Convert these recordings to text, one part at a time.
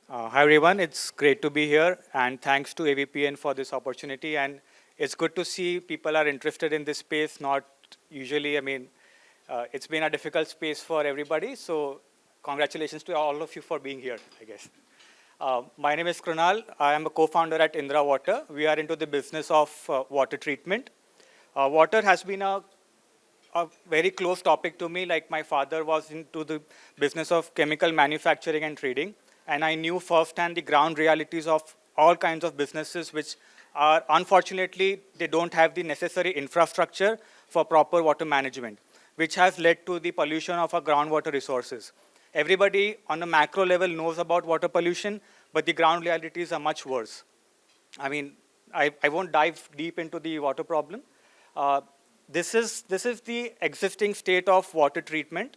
Hi everyone, it's great to be here and thanks to AVPN for this opportunity, and it's good to see people are interested in this space. Not usually, it's been a difficult space for everybody, so congratulations to all of you for being here, I guess. My name is Krunal. I am a co-founder at Indra Water. We are into the business of water treatment. Water has been a very close topic to me. Like my father was into the business of chemical manufacturing and trading, and I knew firsthand the ground realities of all kinds of businesses which are, unfortunately, they don't have the necessary infrastructure for proper water management, which has led to the pollution of our groundwater resources. Everybody on a macro level knows about water pollution, but the ground realities are much worse. I mean, I won't dive deep into the water problem. Uh, this is the existing state of water treatment.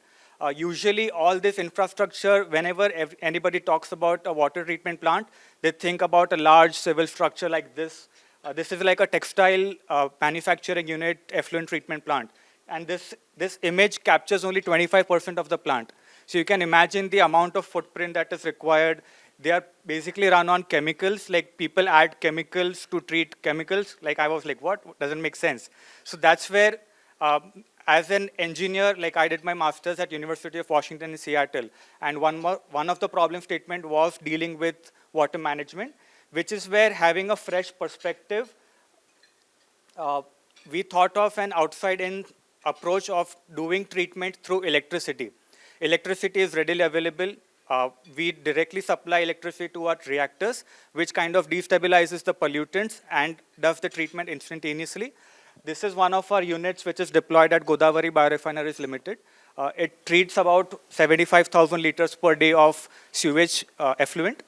Usually, all this infrastructure, whenever anybody talks about a water treatment plant, they think about a large civil structure like this. This is like a textile manufacturing unit effluent treatment plant. And this image captures only 25% of the plant. So you can imagine the amount of footprint that is required. They are basically run on chemicals, like people add chemicals to treat chemicals. Like I was like, what? Doesn't make sense. So that's where, as an engineer, like I did my master's at University of Washington in Seattle, and one of the problem statement was dealing with water management, which is where having a fresh perspective, uh, we thought of an outside-in approach of doing treatment through electricity. Electricity is readily available. We directly supply electricity to our reactors, which kind of destabilizes the pollutants and does the treatment instantaneously. This is one of our units which is deployed at Godavari Biorefineries Limited. It treats about 75,000 liters per day of sewage effluent.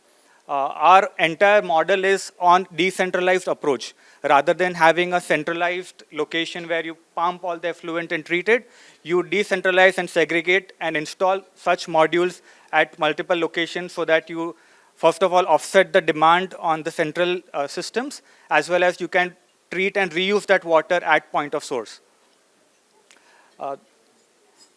Our entire model is on decentralized approach. Rather than having a centralized location where you pump all the effluent and treat it, you decentralize and segregate and install such modules at multiple locations so that you, first of all, offset the demand on the central systems, as well as you can treat and reuse that water at point of source. Uh,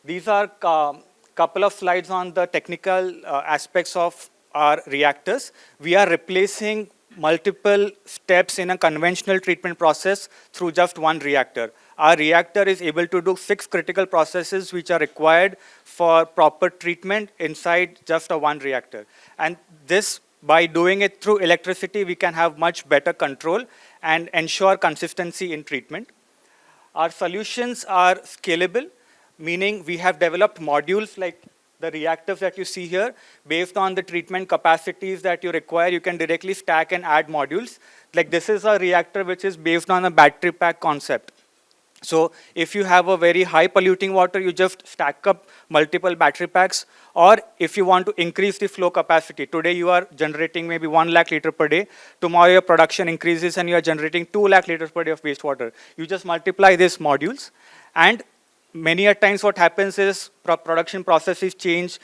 these are a couple of slides on the technical aspects of our reactors. We are replacing multiple steps in a conventional treatment process through just one reactor. Our reactor is able to do 6 critical processes which are required for proper treatment inside just a one reactor. And this, by doing it through electricity, we can have much better control and ensure consistency in treatment. Our solutions are scalable, meaning we have developed modules like the reactors that you see here. Based on the treatment capacities that you require, you can directly stack and add modules. Like this is a reactor which is based on a battery pack concept. So if you have a very high polluting water, you just stack up multiple battery packs. Or if you want to increase the flow capacity, today you are generating maybe 1 lakh liter per day. Tomorrow your production increases and you are generating 2 lakh liters per day of wastewater. You just multiply these modules. And many a times what happens is production processes change,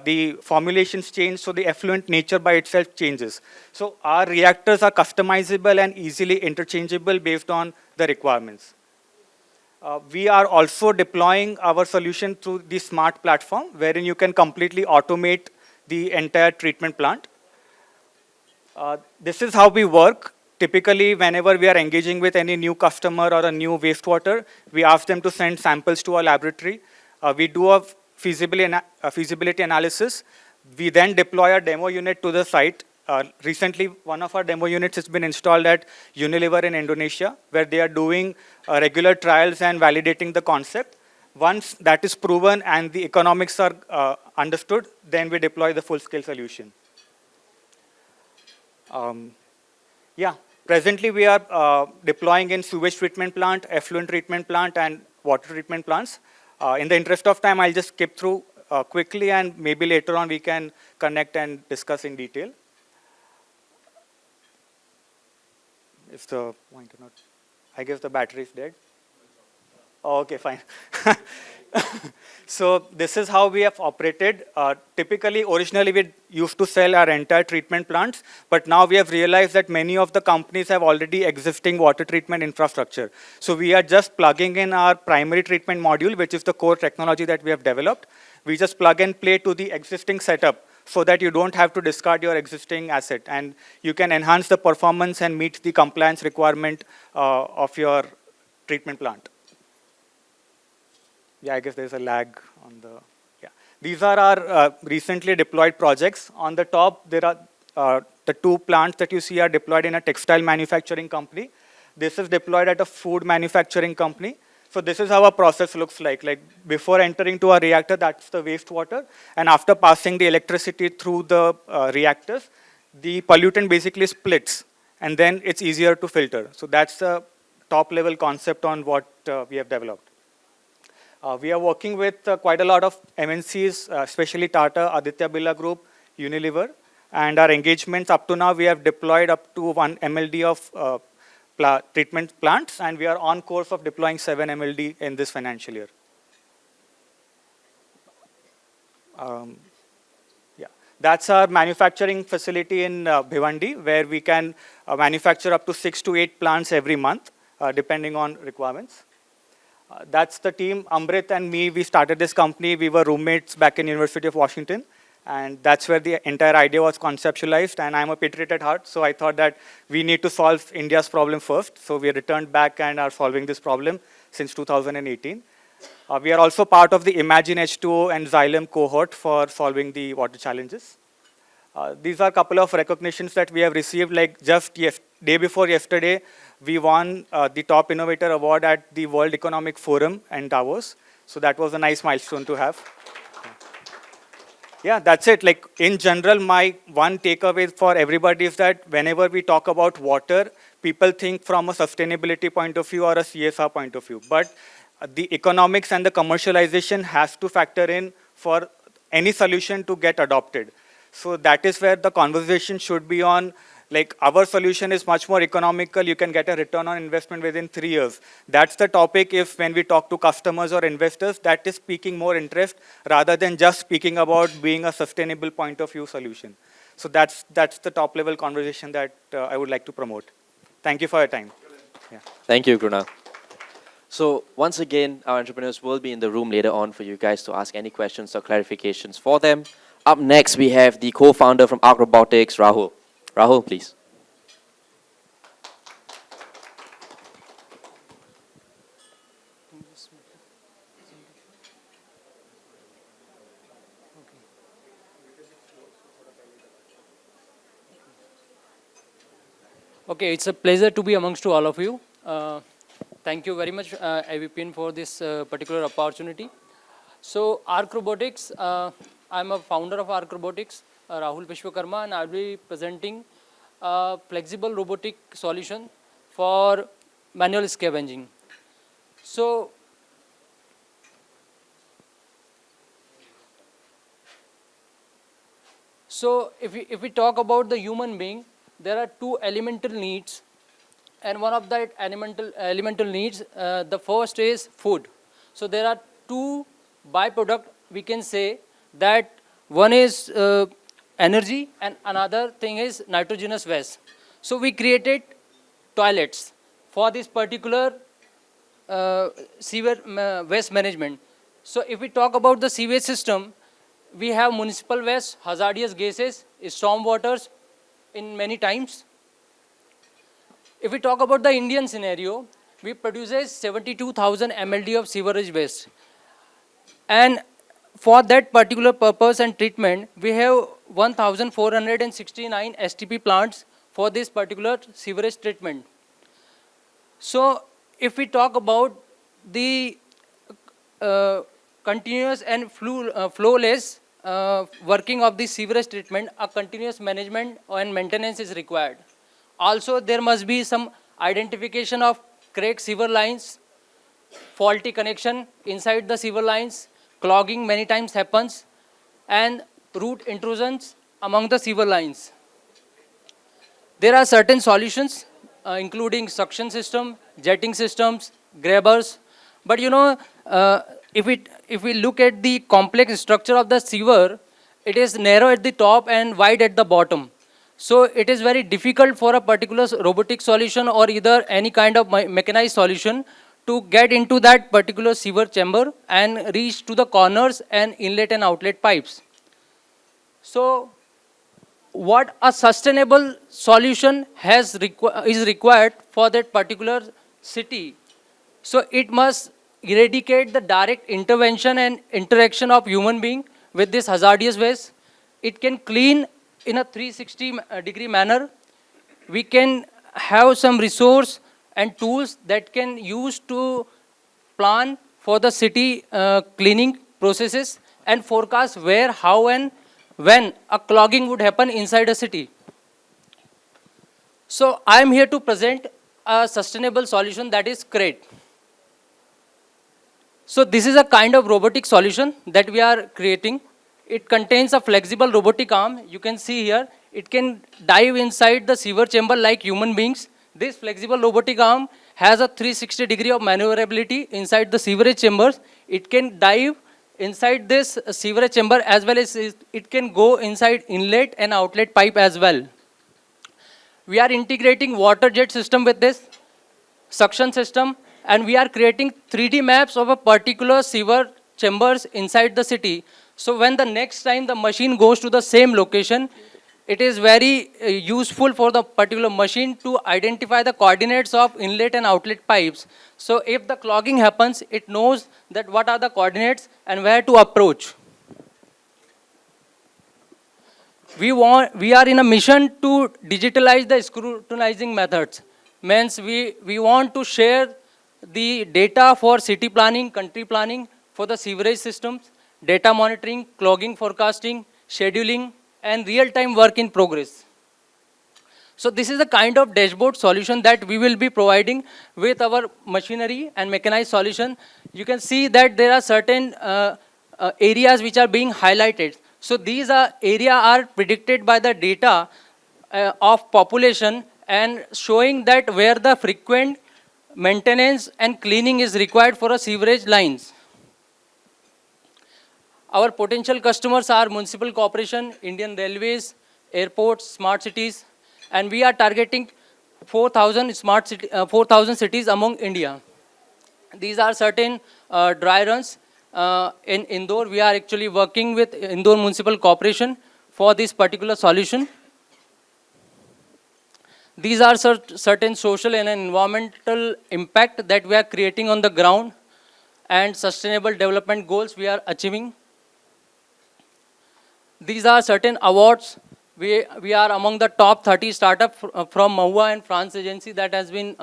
the formulations change, so the effluent nature by itself changes. So our reactors are customizable and easily interchangeable based on the requirements. We are also deploying our solution through the smart platform, wherein you can completely automate the entire treatment plant. This is how we work. Typically, whenever we are engaging with any new customer or a new wastewater, we ask them to send samples to our laboratory. We do a feasibility analysis. We then deploy a demo unit to the site. Recently, one of our demo units has been installed at Unilever in Indonesia, where they are doing regular trials and validating the concept. Once that is proven and the economics are understood, then we deploy the full-scale solution. Yeah, presently we are deploying in sewage treatment plant, effluent treatment plant, and water treatment plants. In the interest of time, I'll just skip through quickly, and maybe later on we can connect and discuss in detail. If the pointer not, I guess the battery is dead. Oh, okay, fine. So this is how we have operated. Typically, originally we used to sell our entire treatment plants, but now we have realized that many of the companies have already existing water treatment infrastructure. So we are just plugging in our primary treatment module, which is the core technology that we have developed. We just plug and play to the existing setup so that you don't have to discard your existing asset, and you can enhance the performance and meet the compliance requirement of your treatment plant. Yeah, I guess there's a lag on the, yeah. These are our recently deployed projects. On the top, there are the two plants that you see are deployed in a textile manufacturing company. This is deployed at a food manufacturing company. So this is how a process looks like. Like before entering to a reactor, that's the wastewater. And after passing the electricity through the reactors, the pollutant basically splits. And then it's easier to filter. So that's the top level concept on what we have developed. We are working with quite a lot of MNCs, especially Tata, Aditya Birla Group, Unilever. And our engagements up to now, we have deployed up to 1 MLD of treatment plants, and we are on course of deploying 7 MLD in this financial year. Yeah, that's our manufacturing facility in Bhiwandi, where we can manufacture up to 6 to 8 plants every month, depending on requirements. That's the team. Amrit and me, we started this company. We were roommates back in University of Washington. And that's where the entire idea was conceptualized. And I'm a patriot at heart, so I thought that we need to solve India's problem first. So we returned back and are solving this problem since 2018. We are also part of the Imagine H2O and Xylem cohort for solving the water challenges. These are a couple of recognitions that we have received. Like just day before yesterday, we won the Top Innovator Award at the World Economic Forum in Davos. So that was a nice milestone to have. Yeah, that's it. Like in general, my one takeaway for everybody is that whenever we talk about water, people think from a sustainability point of view or a CSR point of view. But the economics and the commercialization has to factor in for any solution to get adopted. So that is where the conversation should be on. Like our solution is much more economical. You can get a return on investment within 3 years. That's the topic. If when we talk to customers or investors, that is piquing more interest rather than just speaking about being a sustainable point of view solution. So that's the top level conversation that I would like to promote. Thank you for your time. Yeah. Thank you, Krunal. So once again, our entrepreneurs will be in the room later on for you guys to ask any questions or clarifications for them. Up next, we have the co-founder from Arc Robotics, Rahul. Rahul, please. Okay, it's a pleasure to be amongst all of you. Thank you very much, AVPN, for this particular opportunity. So, Arc Robotics, I'm a founder of Arc Robotics, Rahul Vishwakarma, and I'll be presenting a flexible robotic solution for manual scavenging. So, if we talk about the human being, there are two elemental needs, and one of that elemental needs, the first is food. So there are two byproduct, we can say, that one is energy and another thing is nitrogenous waste. So we created toilets for this particular sewer waste management. So if we talk about the sewage system, we have municipal waste, hazardous gases, storm waters in many times. If we talk about the Indian scenario, we produce 72,000 MLD of sewerage waste. And for that particular purpose and treatment, we have 1,469 STP plants for this particular sewerage treatment. So if we talk about the continuous and flowless working of the sewerage treatment, a continuous management and maintenance is required. Also, there must be some identification of cracked sewer lines, faulty connection inside the sewer lines, clogging many times happens, and root intrusions among the sewer lines. There are certain solutions, including suction system, jetting systems, grabbers. But you know, if we look at the complex structure of the sewer, it is narrow at the top and wide at the bottom. So it is very difficult for a particular robotic solution or either any kind of mechanized solution to get into that particular sewer chamber and reach to the corners and inlet and outlet pipes. So what a sustainable solution is required for that particular city. So it must eradicate the direct intervention and interaction of human being with this hazardous waste. It can clean in a 360-degree manner. We can have some resource and tools that can use to plan for the city cleaning processes and forecast where, how, and when a clogging would happen inside a city. So I am here to present a sustainable solution, that is CRATE. So this is a kind of robotic solution that we are creating. It contains a flexible robotic arm. You can see here, it can dive inside the sewer chamber like human beings. This flexible robotic arm has a 360 degree of maneuverability inside the sewerage chambers. It can dive inside this sewerage chamber as well as it can go inside inlet and outlet pipe as well. We are integrating water jet system with this suction system, and we are creating 3D maps of a particular sewer chambers inside the city. So when the next time the machine goes to the same location, it is very useful for the particular machine to identify the coordinates of inlet and outlet pipes. So if the clogging happens, it knows that what are the coordinates and where to approach. We are in a mission to digitalize the scrutinizing methods. Means we want to share the data for city planning, country planning, for the sewerage systems, data monitoring, clogging forecasting, scheduling, and real-time work in progress. So this is the kind of dashboard solution that we will be providing with our machinery and mechanized solution. You can see that there are certain areas which are being highlighted. So these areas are predicted by the data of population and showing that where the frequent maintenance and cleaning is required for a sewerage lines. Our potential customers are municipal corporation, Indian Railways, airports, smart cities, and we are targeting 4,000 cities among India. These are certain dry runs. In Indore, we are actually working with Indore Municipal Corporation for this particular solution. These are certain social and environmental impact that we are creating on the ground and sustainable development goals we are achieving. These are certain awards. We are among the top 30 startup from Mahua and France agency that has been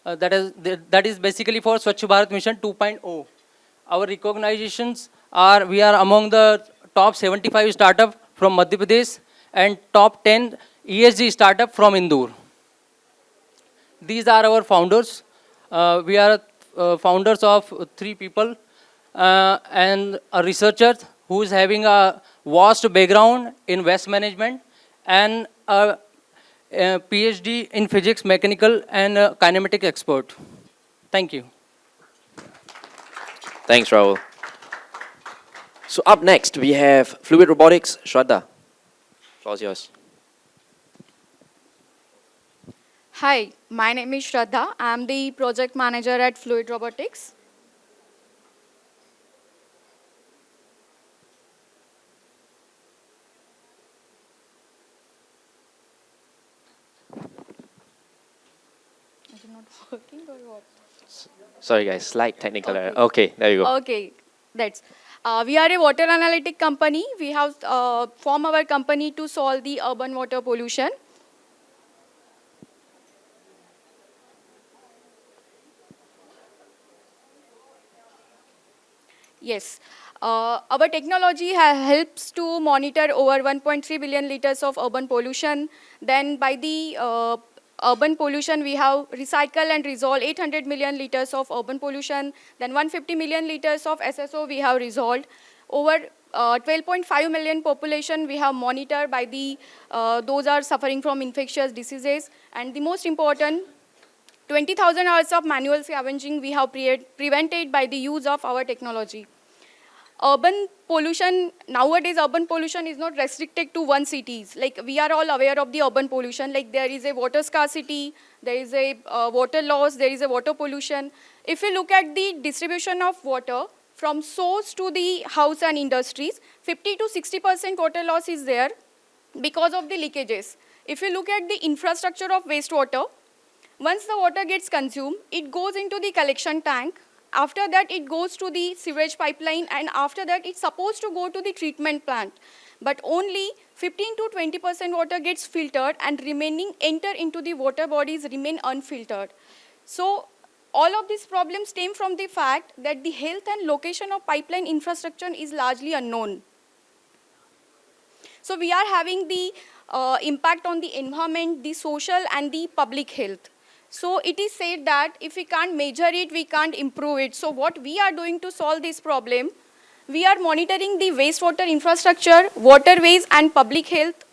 that is basically for Swachh Bharat Mission 2.0. Our recognitions are we are among the top 75 startup from Madhya Pradesh and top 10 ESG startup from Indore. These are our founders. We are founders of 3 people and a researcher who is having a vast background in waste management and a PhD in physics, mechanical, and kinematic expert. Thank you. Thanks, Rahul. So up next, we have Fluid Robotics, Shraddha. Floor's yours. Hi, my name is Shraddha. I am the project manager at Fluid Robotics. Is it not working or what? Sorry, guys, slight technical error. Okay, there you go. Okay, that's. We are a water analytic company. We have formed our company to solve the urban water pollution. Yes. Our technology helps to monitor over 1.3 billion liters of urban pollution. Then by the urban pollution, we have recycle and resolve 800 million liters of urban pollution. Then 150 million liters of SSO we have resolved. Over 12.5 million population we have monitored by the, those are suffering from infectious diseases. And the most important, 20,000 hours of manual scavenging we have prevented by the use of our technology. Urban pollution, nowadays urban pollution is not restricted to one cities. Like we are all aware of the urban pollution, like there is a water scarcity, there is a water loss, there is a water pollution. If you look at the distribution of water, from source to the house and industries. 50 to 60% water loss is there because of the leakages. If you look at the infrastructure of wastewater, once the water gets consumed, it goes into the collection tank. After that, it goes to the sewage pipeline, and after that, it's supposed to go to the treatment plant. But only 15 to 20% water gets filtered, and remaining enter into the water bodies remain unfiltered. So all of these problems stem from the fact that the health and location of pipeline infrastructure is largely unknown. So we are having the impact on the environment, the social, and the public health. So it is said that if we can't measure it, we can't improve it. So what we are doing to solve this problem, we are monitoring the wastewater infrastructure, waterways, and public health.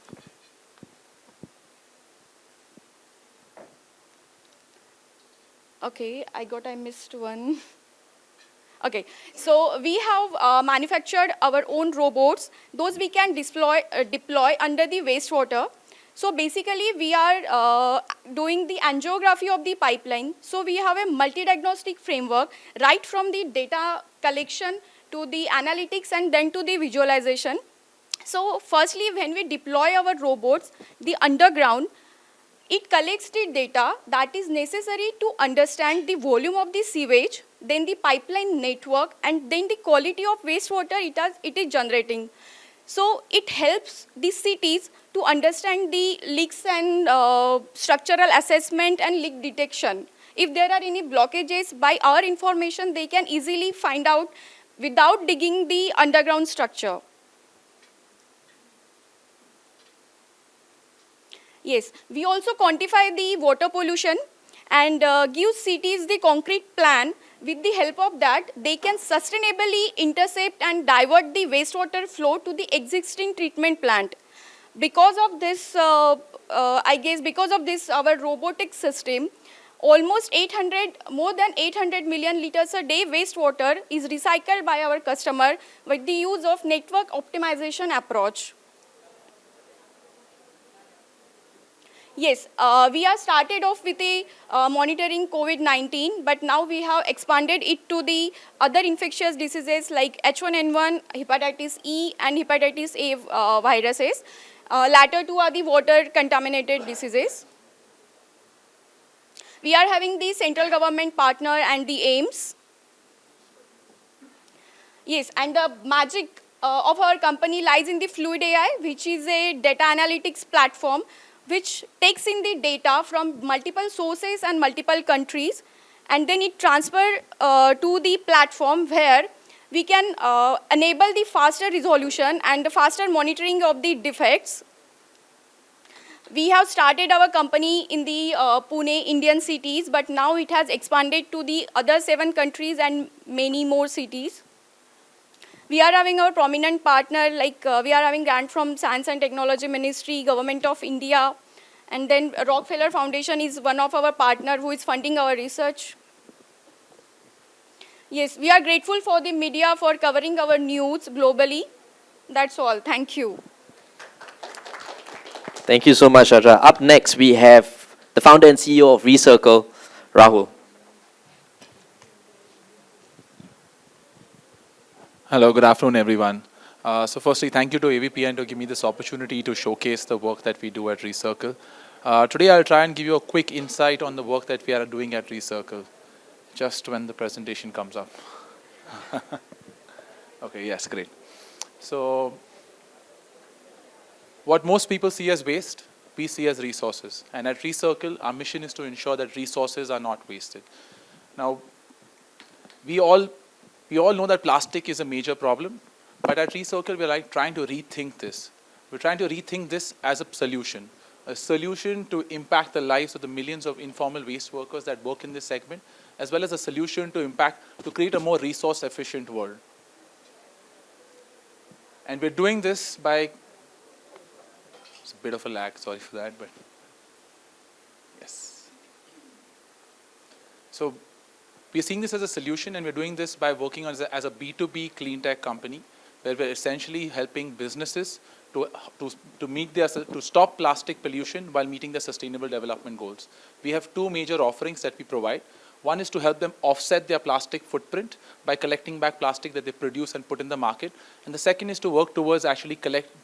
Okay, I missed one. Okay, so we have manufactured our own robots. Those we can deploy under the wastewater. So basically, we are doing the angiography of the pipeline. So we have a multi-diagnostic framework, right from the data collection to the analytics and then to the visualization. So firstly, when we deploy our robots, the underground, it collects the data that is necessary to understand the volume of the sewage, then the pipeline network, and then the quality of wastewater it is generating. So it helps the cities to understand the leaks and structural assessment and leak detection. If there are any blockages, by our information, they can easily find out without digging the underground structure. Yes, we also quantify the water pollution and give cities the concrete plan. With the help of that, they can sustainably intercept and divert the wastewater flow to the existing treatment plant. Because of this, because of this, our robotic system, more than 800 million liters a day wastewater is recycled by our customer with the use of network optimization approach. Yes, we are started off with a monitoring COVID-19, but now we have expanded it to the other infectious diseases like H1N1, hepatitis E, and hepatitis A viruses. Latter two are the water contaminated diseases. We are having the central government partner and the AIMS. Yes, and the magic of our company lies in the Fluid AI, which is a data analytics platform which takes in the data from multiple sources and multiple countries, and then it transfers to the platform where we can enable the faster resolution and the faster monitoring of the defects. We have started our company in the Pune, Indian cities, but now it has expanded to the other 7 countries and many more cities. We are having our prominent partner, like we are having grant from Science and Technology Ministry, Government of India, and then Rockefeller Foundation is one of our partner who is funding our research. Yes, we are grateful for the media for covering our news globally. That's all. Thank you. Thank you so much, Shadra. Up next, we have the founder and CEO of Recircle, Rahul. Hello, good afternoon, everyone. So firstly, thank you to AVPN to give me this opportunity to showcase the work that we do at Recircle. Today, I'll try and give you a quick insight on the work that we are doing at Recircle, just when the presentation comes up. Okay, yes, great. So what most people see as waste, we see as resources. And at Recircle, our mission is to ensure that resources are not wasted. Now, we all know that plastic is a major problem, but at Recircle, we're trying to rethink this. We're trying to rethink this as a solution to impact the lives of the millions of informal waste workers that work in this segment, as well as a solution to create a more resource-efficient world. And we're doing this by, it's a bit of a lag, sorry for that, but yes. So we're seeing this as a solution, and we're doing this by working as a B2B clean tech company, where we're essentially helping businesses to stop plastic pollution while meeting the sustainable development goals. We have 2 major offerings that we provide. One is to help them offset their plastic footprint by collecting back plastic that they produce and put in the market. And the second is to work towards actually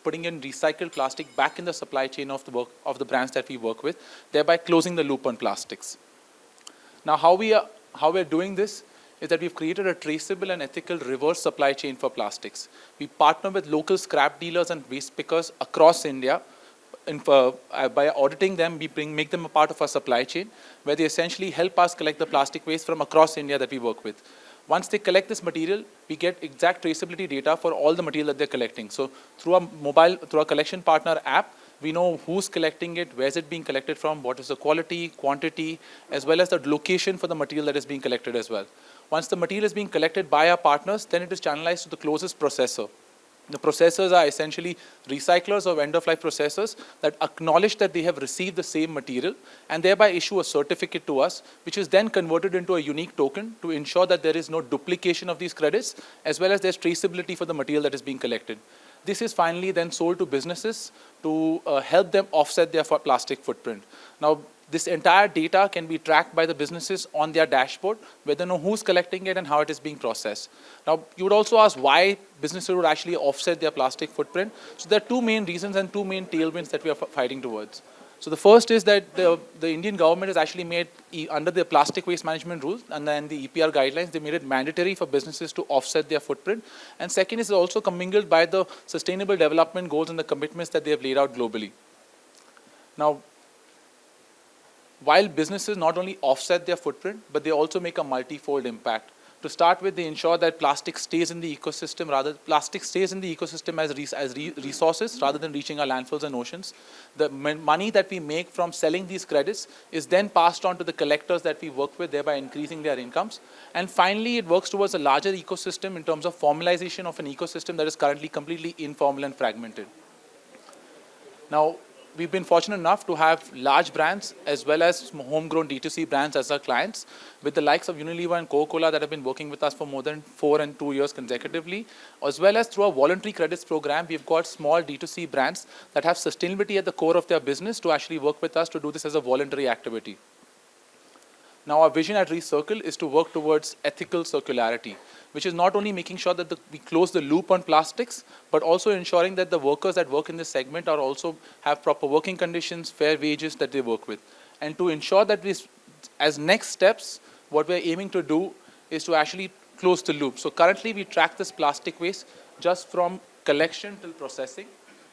putting in recycled plastic back in the supply chain of the brands that we work with, thereby closing the loop on plastics. Now, how we're doing this is that we've created a traceable and ethical reverse supply chain for plastics. We partner with local scrap dealers and waste pickers across India. By auditing them, we make them a part of our supply chain, where they essentially help us collect the plastic waste from across India that we work with. Once they collect this material, we get exact traceability data for all the material that they're collecting. So through our collection partner app, we know who's collecting it, where's it being collected from, what is the quality, quantity, as well as the location for the material that is being collected as well. Once the material is being collected by our partners, then it is channelized to the closest processor. The processors are essentially recyclers or end-of-life processors that acknowledge that they have received the same material and thereby issue a certificate to us, which is then converted into a unique token to ensure that there is no duplication of these credits, as well as there's traceability for the material that is being collected. This is finally then sold to businesses to help them offset their plastic footprint. Now, this entire data can be tracked by the businesses on their dashboard, where they know who's collecting it and how it is being processed. Now, you would also ask why businesses would actually offset their plastic footprint. So there are two main reasons and two main tailwinds that we are fighting towards. So the first is that the Indian government has actually made, under the plastic waste management rules and then the EPR guidelines, they made it mandatory for businesses to offset their footprint. And second is also commingled by the sustainable development goals and the commitments that they have laid out globally. Now, while businesses not only offset their footprint, but they also make a multi-fold impact. To start with, they ensure that plastic stays in the ecosystem, as resources rather than reaching our landfills and oceans. The money that we make from selling these credits is then passed on to the collectors that we work with, thereby increasing their incomes. And finally, it works towards a larger ecosystem in terms of formalization of an ecosystem that is currently completely informal and fragmented. Now, we've been fortunate enough to have large brands as well as homegrown D2C brands as our clients, with the likes of Unilever and Coca-Cola that have been working with us for more than 4 and 2 years consecutively, as well as through our voluntary credits program, we've got small D2C brands that have sustainability at the core of their business to actually work with us to do this as a voluntary activity. Now, our vision at Recircle is to work towards ethical circularity, which is not only making sure that we close the loop on plastics, but also ensuring that the workers that work in this segment are also have proper working conditions, fair wages that they work with. And to ensure that as next steps, what we're aiming to do is to actually close the loop. So currently we track this plastic waste just from collection till processing.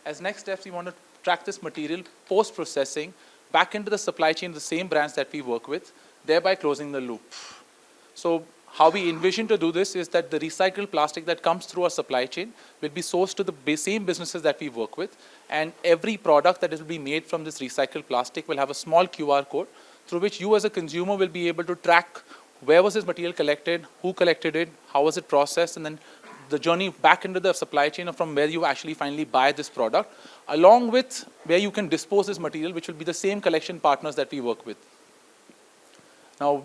As next steps, we want to track this material post-processing back into the supply chain, the same brands that we work with, thereby closing the loop. So how we envision to do this is that the recycled plastic that comes through our supply chain will be sourced to the same businesses that we work with, and every product that will be made from this recycled plastic will have a small QR code through which you as a consumer will be able to track where was this material collected, who collected it, how was it processed, and then the journey back into the supply chain from where you actually finally buy this product, along with where you can dispose this material, which will be the same collection partners that we work with. Now,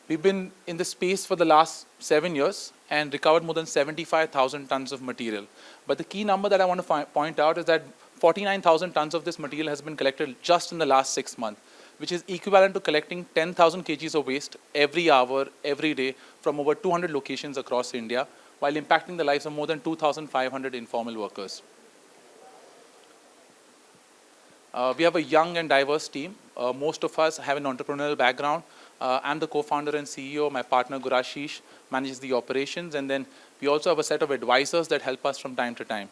we've been in this space for the last 7 years and recovered more than 75,000 tons of material. But the key number that I want to point out is that 49,000 tons of this material has been collected just in the last 6 months, which is equivalent to collecting 10,000 kgs of waste every hour, every day from over 200 locations across India, while impacting the lives of more than 2,500 informal workers. We have a young and diverse team. Most of us have an entrepreneurial background. I'm the co-founder and CEO. My partner, Gurashish, manages the operations. And then we also have a set of advisors that help us from time to time.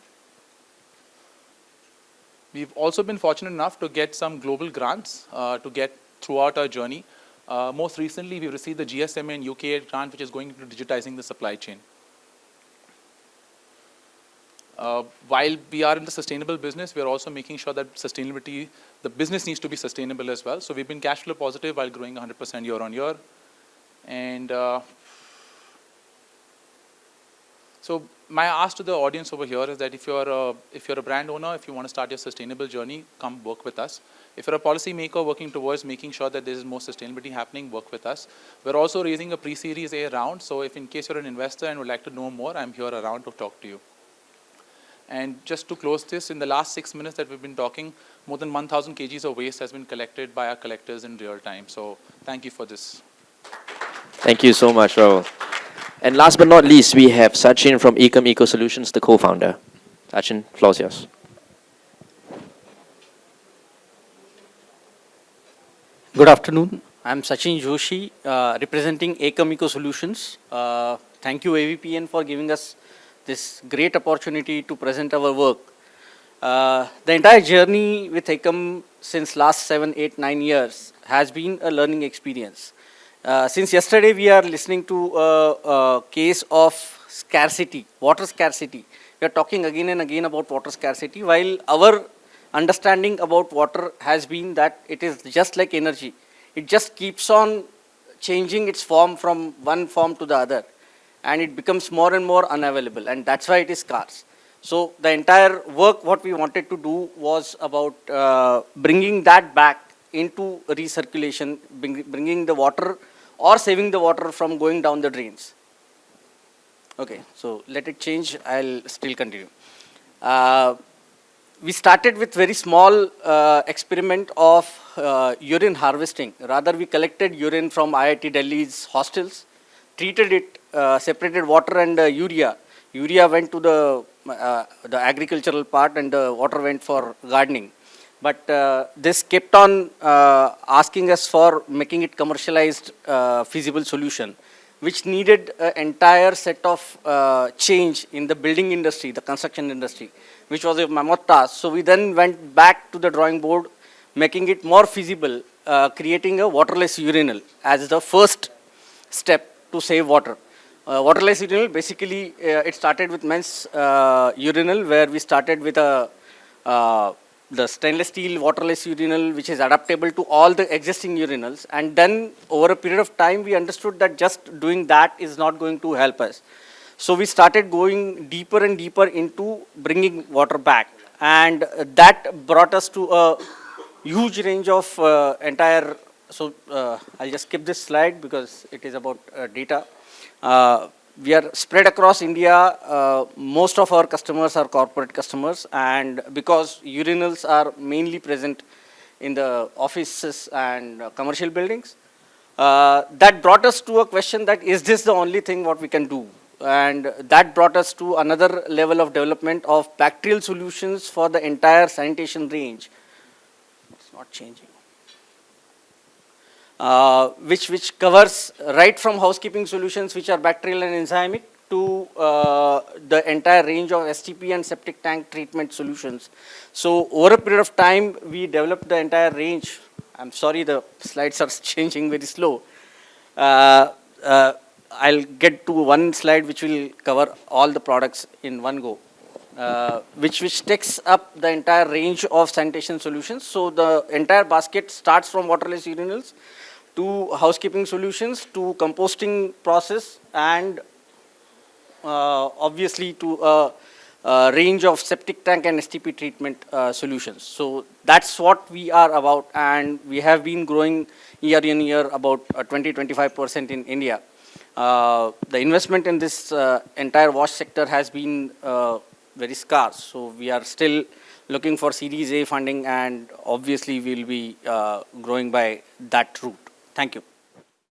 We've also been fortunate enough to get some global grants to get throughout our journey. Most recently, we received the GSMA and UK grant, which is going into digitizing the supply chain. While we are in the sustainable business, we are also making sure that sustainability, the business needs to be sustainable as well. So we've been cash flow positive while growing 100% year on year. And so my ask to the audience over here is that if you're a brand owner, if you want to start your sustainable journey, come work with us. If you're a policy maker working towards making sure that there is more sustainability happening, work with us. We're also raising a pre-series A round. So if in case you're an investor and would like to know more, I'm here around to talk to you. And just to close this, in the last 6 minutes that we've been talking, more than 1,000 kgs of waste has been collected by our collectors in real time. So thank you for this. Thank you so much, Rahul. And last but not least, we have Sachin from Ecom Eco Solutions, the co-founder. Sachin, floor's yours. Good afternoon. I'm Sachin Joshi, representing Ecom Solutions. Thank you, AVPN, for giving us this great opportunity to present our work. The entire journey with Ecom since last 7, 8, 9 years has been a learning experience. Since yesterday, we are listening to a case of scarcity, water scarcity. We are talking again and again about water scarcity, while our understanding about water has been that it is just like energy. It just keeps on changing its form from one form to the other, and it becomes more and more unavailable, and that's why it is scarce. So the entire work what we wanted to do was about bringing that back into recirculation, bringing the water or saving the water from going down the drains. Okay, so let it change, I'll still continue. We started with very small experiment of urine harvesting. Rather, we collected urine from IIT Delhi's hostels, treated it, separated water and urea. Urea went to the agricultural part, and the water went for gardening. But this kept on asking us for making it commercialized feasible solution, which needed an entire set of change in the building industry, the construction industry, which was a mammoth task. So we then went back to the drawing board, making it more feasible, creating a waterless urinal as the first step to save water. Waterless urinal, basically, it started with men's urinal, where we started with the stainless steel waterless urinal, which is adaptable to all the existing urinals. And then over a period of time, we understood that just doing that is not going to help us. So we started going deeper and deeper into bringing water back. And that brought us to a huge range of entire, so I'll just skip this slide because it is about data. We are spread across India. Most of our customers are corporate customers, and because urinals are mainly present in the offices and commercial buildings, that brought us to a question that is this the only thing what we can do? And that brought us to another level of development of bacterial solutions for the entire sanitation range. It's not changing. Which covers right from housekeeping solutions, which are bacterial and enzymic, to the entire range of STP and septic tank treatment solutions. So over a period of time, we developed the entire range. I'm sorry, the slides are changing very slow. I'll get to one slide which will cover all the products in one go, which takes up the entire range of sanitation solutions. So the entire basket starts from waterless urinals to housekeeping solutions, to composting process, and obviously to a range of septic tank and STP treatment solutions. So that's what we are about, and we have been growing year in year about 20-25% in India. The investment in this entire wash sector has been very scarce, so we are still looking for Series A funding, and obviously we'll be growing by that route. Thank you.